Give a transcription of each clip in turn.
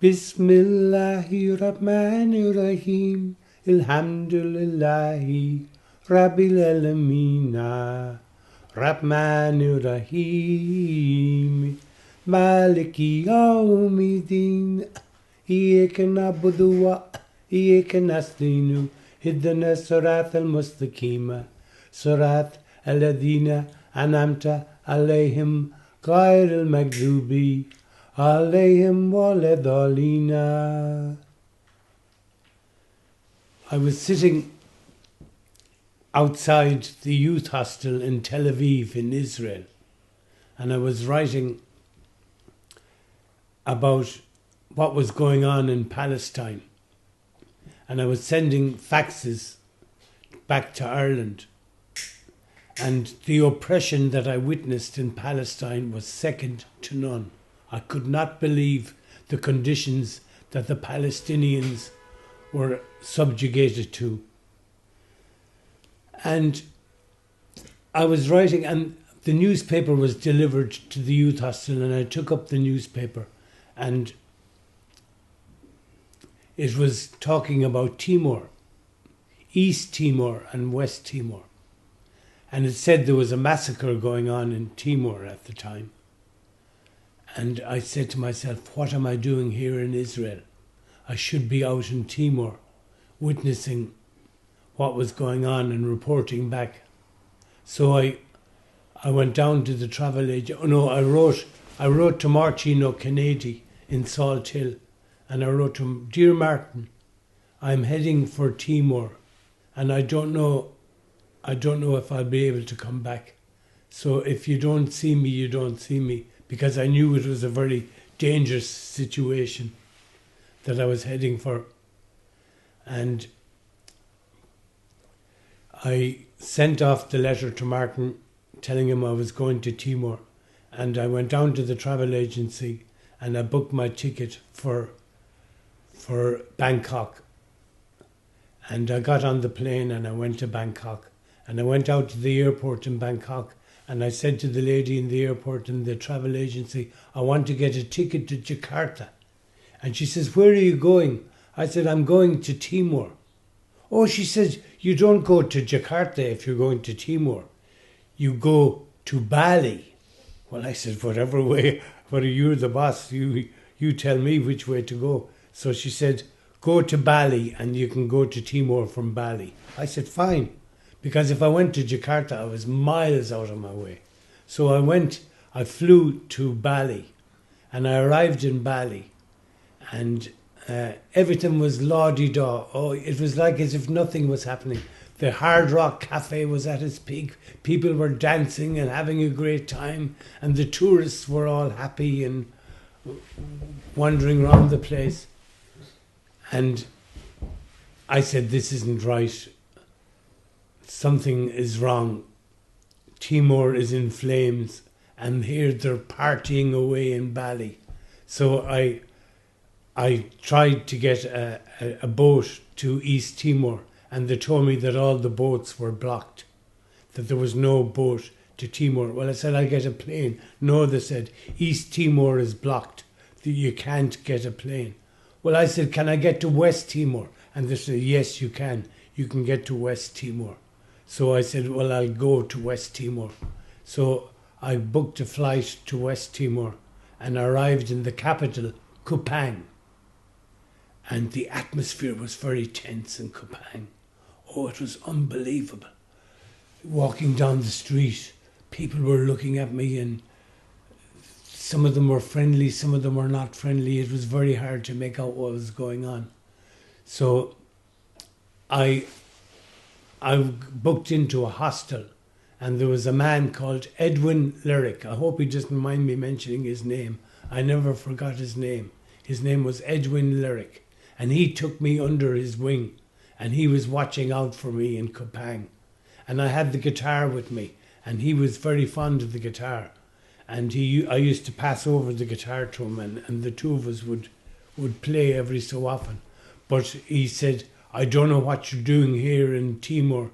Bismillahirrahmanirrahim. Alhamdulillahi Rabbil Alameen. Rahmanirrahim. Maliki Yawmiddin. Iyyaka na'budu wa iyyaka nasta'in. Ihdina as-sirata al-mustaqim. Sirat alladhina an'amta alayhim ghayril maghdubi alayhim waladdallin. I was sitting outside the youth hostel in Tel Aviv in Israel, and I was writing about what was going on in Palestine, and I was sending faxes back to Ireland, and the oppression that I witnessed in Palestine was second to none. I could not believe the conditions that the Palestinians were subjugated to. And I was writing, and the newspaper was delivered to the youth hostel, and I took up the newspaper, and it was talking about Timor, East Timor and West Timor. And it said there was a massacre going on in Timor at the time. And I said to myself, what am I doing here in Israel? I should be out in Timor, witnessing what was going on and reporting back. So I went down to the travel agent. Oh no, I wrote to Martino Kennedy in Salt Hill, and I wrote to him, Dear Martin, I'm heading for Timor, and I don't know if I'll be able to come back. So if you don't see me, you don't see me, because I knew it was a very dangerous situation that I was heading for. And I sent off the letter to Martin telling him I was going to Timor, and I went down to the travel agency and I booked my ticket for Bangkok. And I got on the plane and I went to Bangkok. And I went out to the airport in Bangkok, and I said to the lady in the airport in the travel agency, I want to get a ticket to Jakarta. And she says, where are you going? I said, I'm going to Timor. Oh, she says, you don't go to Jakarta if you're going to Timor. You go to Bali. Well, I said, whatever way, you're the boss, you tell me which way to go. So she said, go to Bali and you can go to Timor from Bali. I said, fine. Because if I went to Jakarta, I was miles out of my way. So I flew to Bali, and I arrived in Bali, and everything was la-di-da. Oh, it was like as if nothing was happening. The Hard Rock Cafe was at its peak. People were dancing and having a great time, and the tourists were all happy and wandering around the place. And I said, this isn't right. Something is wrong. Timor is in flames, and here they're partying away in Bali. So I tried to get a boat to East Timor, and they told me that all the boats were blocked, that there was no boat to Timor. Well, I said, I'll get a plane. No, they said, East Timor is blocked. You can't get a plane. Well, I said, can I get to West Timor? And they said, yes, you can. You can get to West Timor. So I said, well, I'll go to West Timor. So I booked a flight to West Timor and arrived in the capital, Kupang. And the atmosphere was very tense in Kupang. Oh, it was unbelievable. Walking down the street, people were looking at me, and some of them were friendly, some of them were not friendly. It was very hard to make out what was going on. So I booked into a hostel, and there was a man called Edwin Lyric. I hope he doesn't mind me mentioning his name. I never forgot his name. His name was Edwin Lyric, and he took me under his wing, and he was watching out for me in Kupang. And I had the guitar with me, and he was very fond of the guitar, and I used to pass over the guitar to him, and the two of us would play every so often. But he said, I don't know what you're doing here in Timor.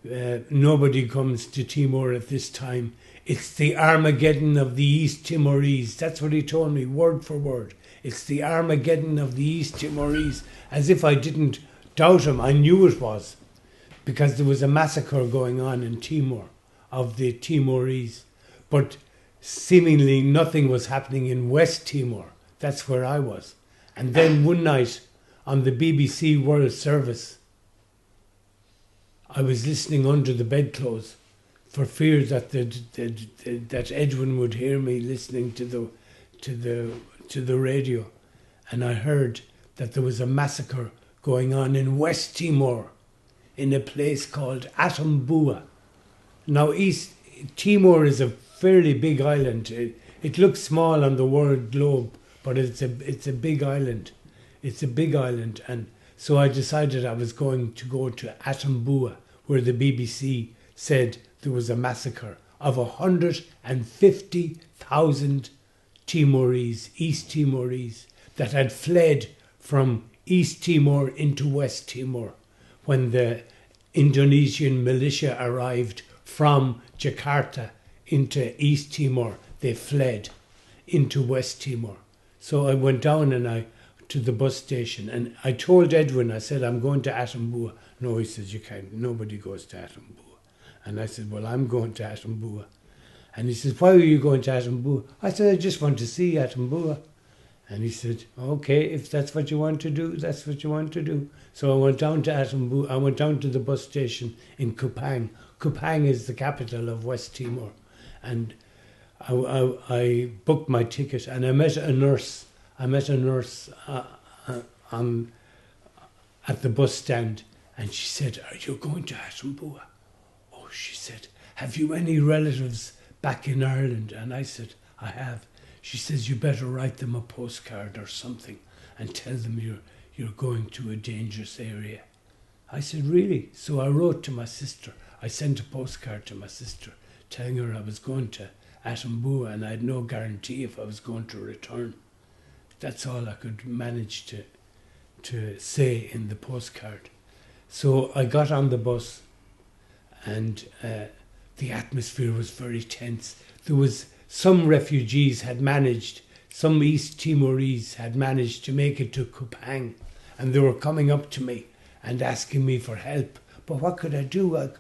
Nobody comes to Timor at this time. It's the Armageddon of the East Timorese. That's what he told me, word for word. It's the Armageddon of the East Timorese. As if I didn't doubt him, I knew it was. Because there was a massacre going on in Timor of the Timorese. But seemingly nothing was happening in West Timor. That's where I was. And then one night on the BBC World Service, I was listening under the bedclothes for fear that that Edwin would hear me listening to the radio, and I heard that there was a massacre going on in West Timor, in a place called Atambua. Now, East Timor is a fairly big island. It looks small on the world globe, but it's a big island. It's a big island, and so I decided I was going to go to Atambua, where the BBC said there was a massacre of 150,000 Timorese, East Timorese, that had fled from East Timor into West Timor when the Indonesian militia arrived from Jakarta into East Timor. They fled into West Timor. So I went down to the bus station, and I told Edwin, I said, I'm going to Atambua. No, he says, you can't, nobody goes to Atambua. And I said, well, I'm going to Atambua. And he says, why are you going to Atambua? I said, I just want to see Atambua. And he said, okay, if that's what you want to do, that's what you want to do. So I went down to Atambua. I went down to the bus station in Kupang. Kupang is the capital of West Timor. And I booked my ticket, and I met a nurse. At the bus stand, and she said, are you going to Atambua? Oh, she said, have you any relatives back in Ireland? And I said, I have. She says, you better write them a postcard or something and tell them you're going to a dangerous area. I said, really? So I wrote to my sister. I sent a postcard to my sister telling her I was going to Atambua, and I had no guarantee if I was going to return. That's all I could manage to say in the postcard. So I got on the bus, and the atmosphere was very tense. There was some refugees some East Timorese had managed to make it to Kupang, and they were coming up to me and asking me for help. But what could I do? I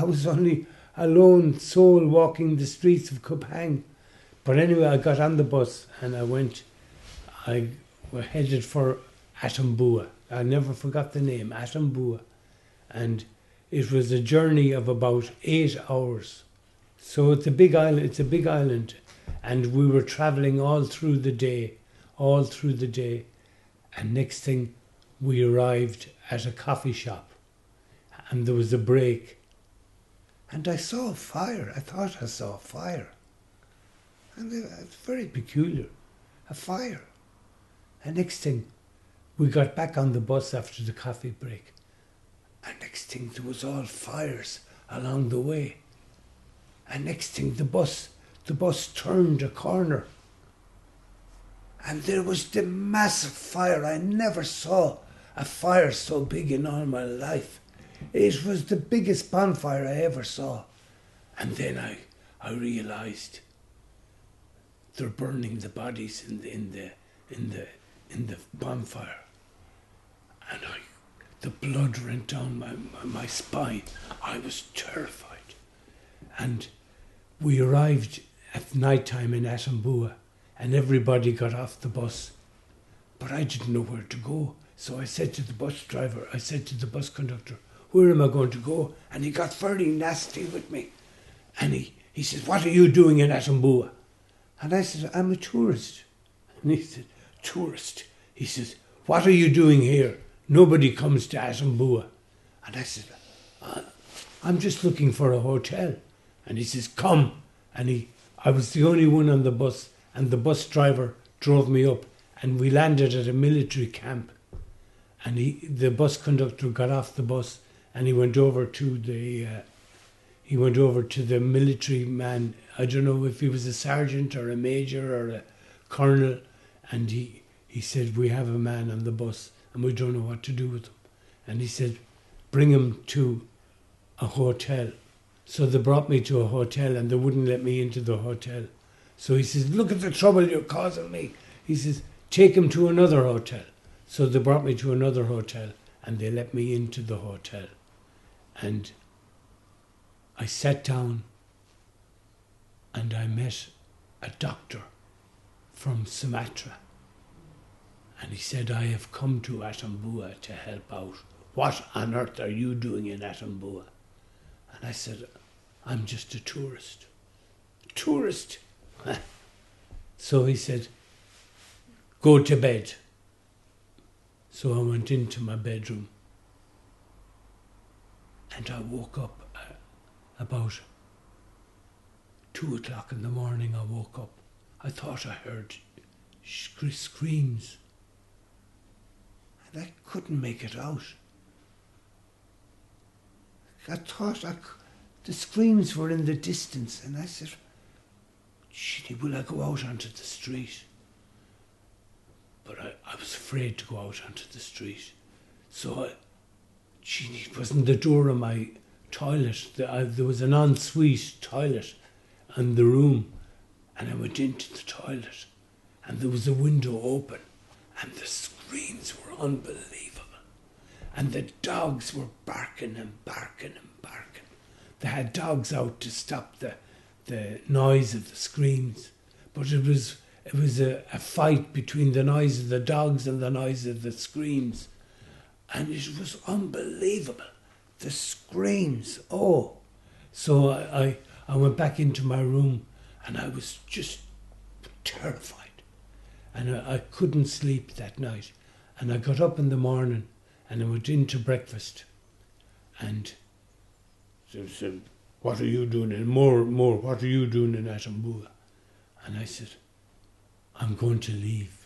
was only a lone soul walking the streets of Kupang. But anyway, I got on the bus and I headed for Atambua. I never forgot the name, Atambua. And it was a journey of about 8 hours. So it's a big island. And we were travelling all through the day. And next thing, we arrived at a coffee shop. And there was a break. And I saw a fire. I thought I saw a fire. And it's very peculiar. A fire. And next thing, we got back on the bus after the coffee break. And next thing, there was all fires along the way. And next thing, the bus turned a corner. And there was the massive fire. I never saw a fire so big in all my life. It was the biggest bonfire I ever saw. And then I realised they're burning the bodies in the bonfire. And the blood ran down my spine. I was terrified. And we arrived at night time in Atambua, and everybody got off the bus. But I didn't know where to go. So I said to the bus conductor, where am I going to go? And he got very nasty with me. And he said, what are you doing in Atambua? And I said, I'm a tourist. And he said, tourist? He says, what are you doing here? Nobody comes to Atambua. And I said, I'm just looking for a hotel. And he says, come. And I was the only one on the bus, and the bus driver drove me up, and we landed at a military camp. And the bus conductor got off the bus, and he went over to the military man. I don't know if he was a sergeant or a major or a colonel, and he said, we have a man on the bus and we don't know what to do with him. And he said, bring him to a hotel. So they brought me to a hotel, and they wouldn't let me into the hotel. So he says, look at the trouble you're causing me. He says, take him to another hotel. So they brought me to another hotel and they let me into the hotel. And I sat down and I met a doctor from Sumatra. And he said, I have come to Atambua to help out. What on earth are you doing in Atambua? And I said, I'm just a tourist. Tourist? So he said, go to bed. So I went into my bedroom and I woke up about 2 o'clock in the morning. I woke up. I thought I heard screams and I couldn't make it out. I thought the screams were in the distance and I said, shitty, will I go out onto the street? But I was afraid to go out onto the street. So it wasn't the door of my toilet. There was an ensuite toilet in the room. And I went into the toilet and there was a window open and the screams were unbelievable. And the dogs were barking and barking and barking. They had dogs out to stop the noise of the screams. But it was a fight between the noise of the dogs and the noise of the screams. And it was unbelievable. The screams, oh. So I went back into my room and I was just terrified. And I couldn't sleep that night. And I got up in the morning and I went into breakfast. And they said, what are you doing? And more, what are you doing in Atambua? And I said, I'm going to leave.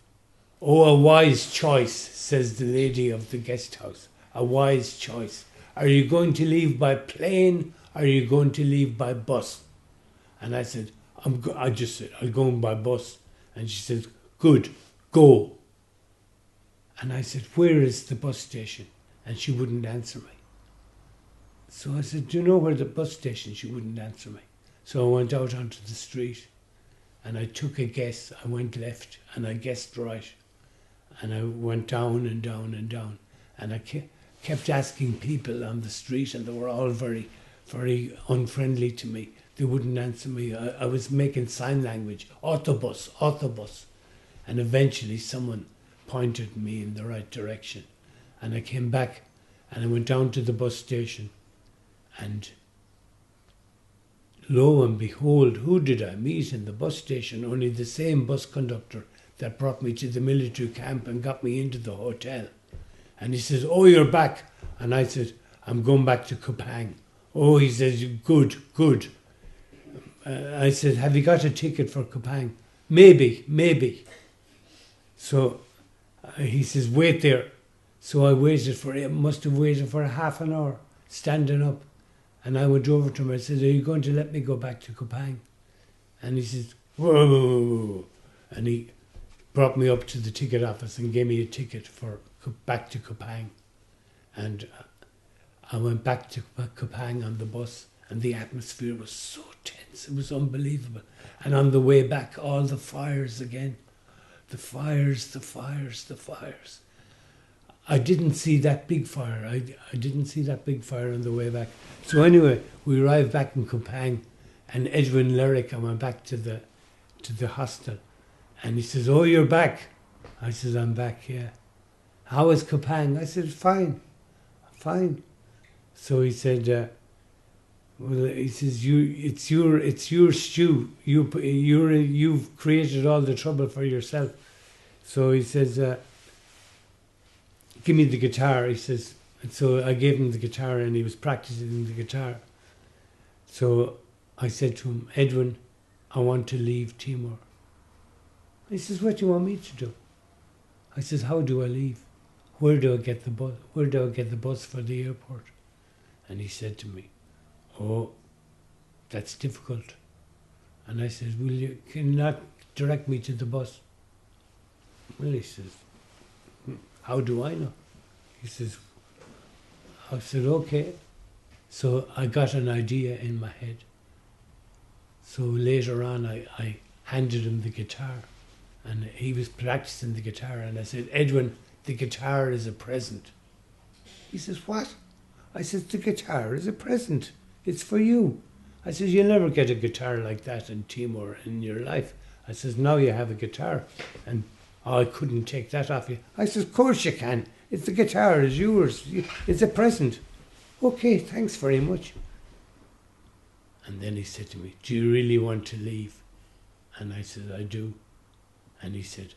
Oh, a wise choice, says the lady of the guest house. A wise choice. Are you going to leave by plane? Or are you going to leave by bus? And I said, I just said, I'll go by bus. And she said, good, go. And I said, where is the bus station? And she wouldn't answer me. So I said, do you know where the bus station? She wouldn't answer me. So I went out onto the street and I took a guess. I went left and I guessed right. And I went down and down and down. And I kept asking people on the street and they were all very, very unfriendly to me. They wouldn't answer me. I was making sign language, autobus, autobus. And eventually someone pointed me in the right direction. And I came back and I went down to the bus station. And lo and behold, who did I meet in the bus station? Only the same bus conductor that brought me to the military camp and got me into the hotel. And he says, oh, you're back. And I said, I'm going back to Kupang. Oh, he says, good, good. I said, have you got a ticket for Kupang? Maybe. So he says, wait there. So I must have waited for half an hour, standing up. And I went over to him. I said, are you going to let me go back to Kupang? And he says, whoa. And he brought me up to the ticket office and gave me a ticket for back to Kupang. And I went back to Kupang on the bus, and the atmosphere was so tense. It was unbelievable. And on the way back, all the fires again. The fires. I didn't see that big fire. I didn't see that big fire on the way back. So anyway, we arrived back in Kupang, and Edwin Lyric, I went back to the hostel, and he says, oh, you're back. I said, I'm back, yeah. How is Kupang? I said, fine. So he said, well, he says, it's your stew. You've created all the trouble for yourself. So he says, give me the guitar, he says. And so I gave him the guitar and he was practicing the guitar. So I said to him, Edwin, I want to leave Timor. He says, what do you want me to do? I says, how do I leave? Where do I get the bus? Where do I get the bus for the airport? And he said to me, oh, that's difficult. And I said, can you not direct me to the bus? Well, he says, how do I know? He says, I said, okay. So I got an idea in my head. So later on, I handed him the guitar And he was practicing the guitar, and I said, Edwin, the guitar is a present. He says, what? I said, the guitar is a present. It's for you. I said, you'll never get a guitar like that in Timor in your life. I says, now you have a guitar. And I couldn't take that off you. I says, of course you can. It's the guitar is yours. It's a present. Okay, thanks very much. And then he said to me, do you really want to leave? And I said, I do. And he said,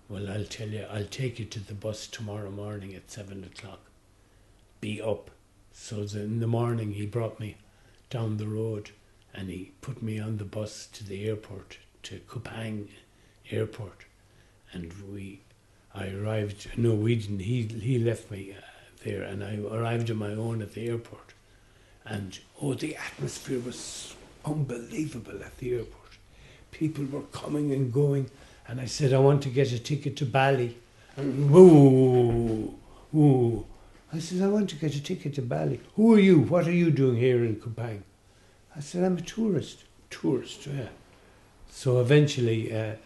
well, I'll tell you, I'll take you to the bus tomorrow morning at 7 o'clock. Be up. So in the morning he brought me down the road and he put me on the bus to the airport, to Kupang Airport. And I arrived, no, we didn't, he left me there, and I arrived on my own at the airport. And, the atmosphere was unbelievable at the airport. People were coming and going, and I said, I want to get a ticket to Bali. And whoa. I said, I want to get a ticket to Bali. Who are you? What are you doing here in Kupang? I said, I'm a tourist. Tourist, yeah. So eventually,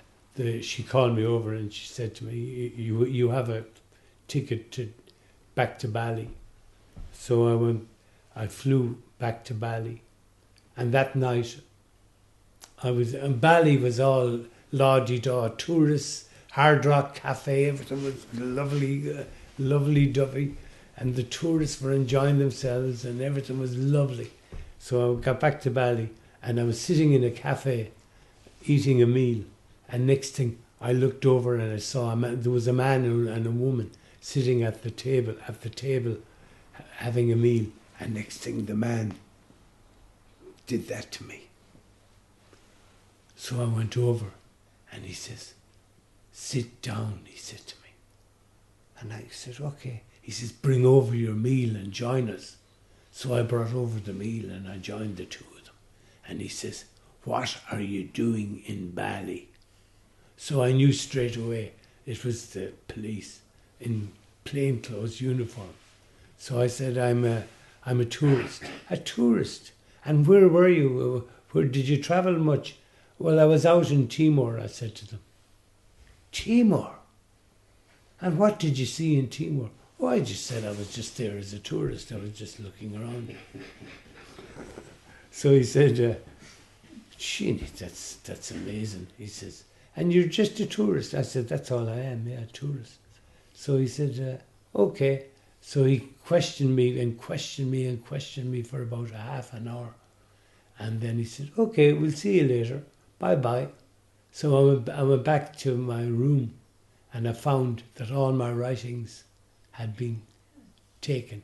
she called me over and she said to me, you have a ticket back to Bali. So I flew back to Bali. And that night, Bali was all la-di-da, tourists, Hard Rock Cafe, everything was lovely-dovey. And the tourists were enjoying themselves and everything was lovely. So I got back to Bali and I was sitting in a cafe eating a meal. And next thing I looked over and I saw there was a man and a woman sitting at the table having a meal. And next thing the man did that to me. So I went over and he says, sit down, he said to me. And I said, okay. He says, bring over your meal and join us. So I brought over the meal and I joined the two of them. And he says, what are you doing in Bali? So I knew straight away it was the police in plainclothes uniform. So I said, I'm a tourist. A tourist? And where were you? Where did you travel much? Well, I was out in Timor, I said to them. Timor? And what did you see in Timor? Oh, I just said I was just there as a tourist. I was just looking around. So he said, gee, that's amazing. He says, and you're just a tourist? I said, that's all I am, yeah, a tourist. So he said, okay. So he questioned me for about a half an hour. And then he said, okay, we'll see you later. Bye-bye. So I went back to my room and I found that all my writings had been taken.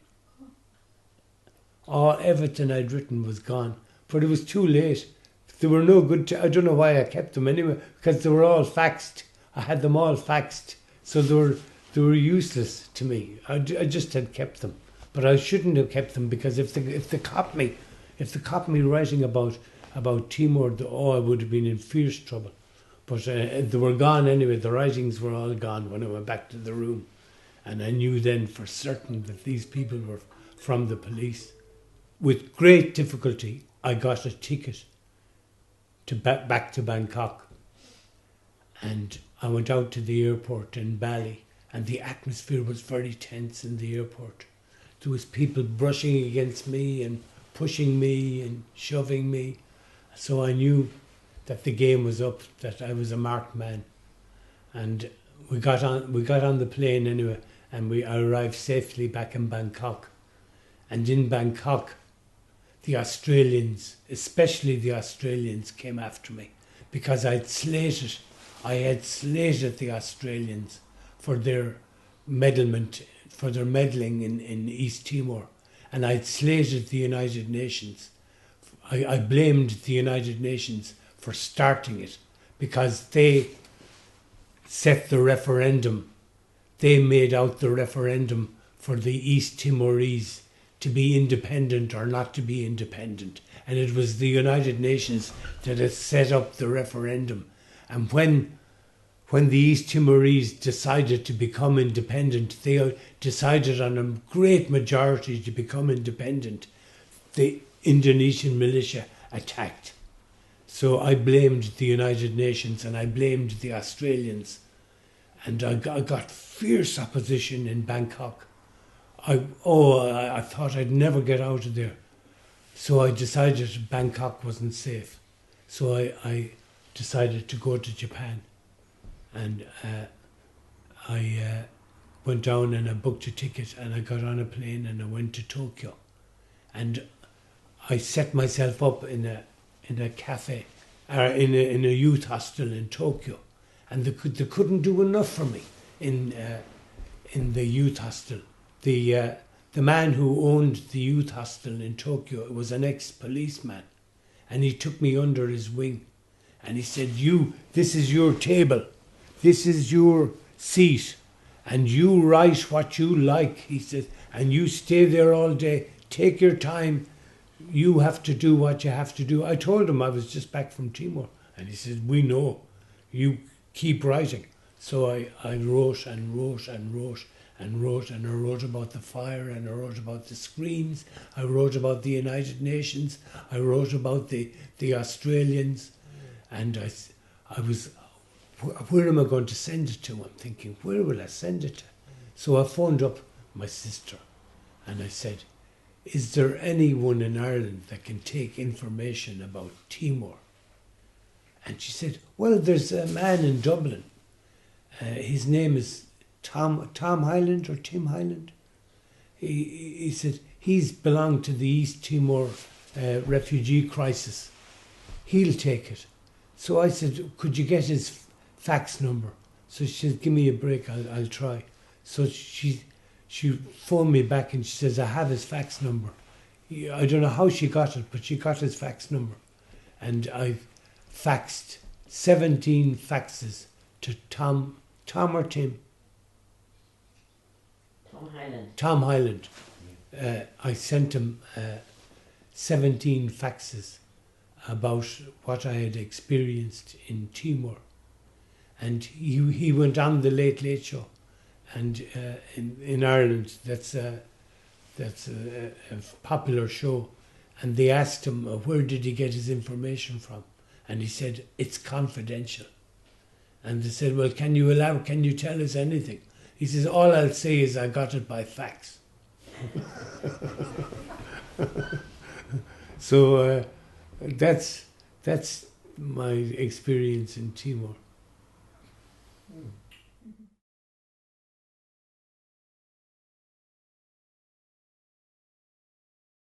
Everything I'd written was gone, but it was too late. They were no good. I don't know why I kept them anyway, because they were all faxed. I had them all faxed, so they were useless to me. I just had kept them, but I shouldn't have kept them, because if they caught me writing about Timor, I would have been in fierce trouble. But they were gone anyway. The writings were all gone when I went back to the room. And I knew then for certain that these people were from the police. With great difficulty, I got a ticket back to Bangkok. And I went out to the airport in Bali, and the atmosphere was very tense in the airport. There was people brushing against me and pushing me and shoving me. So I knew that the game was up, that I was a marked man. And we got on the plane anyway. And I arrived safely back in Bangkok. And in Bangkok, the Australians, especially the Australians, came after me because I had slated the Australians for their meddling in East Timor. And I'd slated the United Nations. I blamed the United Nations for starting it because they set the referendum. They made out the referendum for the East Timorese to be independent or not to be independent. And it was the United Nations that had set up the referendum. And when the East Timorese decided to become independent, they decided on a great majority to become independent. The Indonesian militia attacked. So I blamed the United Nations and I blamed the Australians, and I got fierce opposition in Bangkok. I thought I'd never get out of there. So I decided Bangkok wasn't safe. So I decided to go to Japan, and I went down and I booked a ticket and I got on a plane and I went to Tokyo, and I set myself up in a cafe, or in a youth hostel in Tokyo, and they couldn't do enough for me in the youth hostel. The man who owned the youth hostel in Tokyo was an ex-policeman, and he took me under his wing, and he said, this is your table, this is your seat, and you write what you like, he said, and you stay there all day, take your time, you have to do what you have to do. I told him I was just back from Timor, and he said, we know, you keep writing. So I wrote and wrote and wrote and wrote, and I wrote about the fire, and I wrote about the screams, I wrote about the United Nations, I wrote about the Australians, and I was, where am I going to send it to? I'm thinking, where will I send it to? So I phoned up my sister and I said, is there anyone in Ireland that can take information about Timor? And she said, well, there's a man in Dublin. His name is Tom Hyland or Tim Hyland. He said he's belonged to the East Timor refugee crisis. He'll take it. So I said, could you get his fax number? So she said, give me a break, I'll try. So she phoned me back and she says, I have his fax number. I don't know how she got it, but she got his fax number. And I faxed 17 faxes to Tom or Tim? Tom Hyland. I sent him 17 faxes about what I had experienced in Timor. And he went on the Late Late Show. And in Ireland, that's a popular show. And they asked him, where did he get his information from? And he said, it's confidential. And they said, well, can you tell us anything? He says, all I'll say is I got it by fax. So that's my experience in Timor.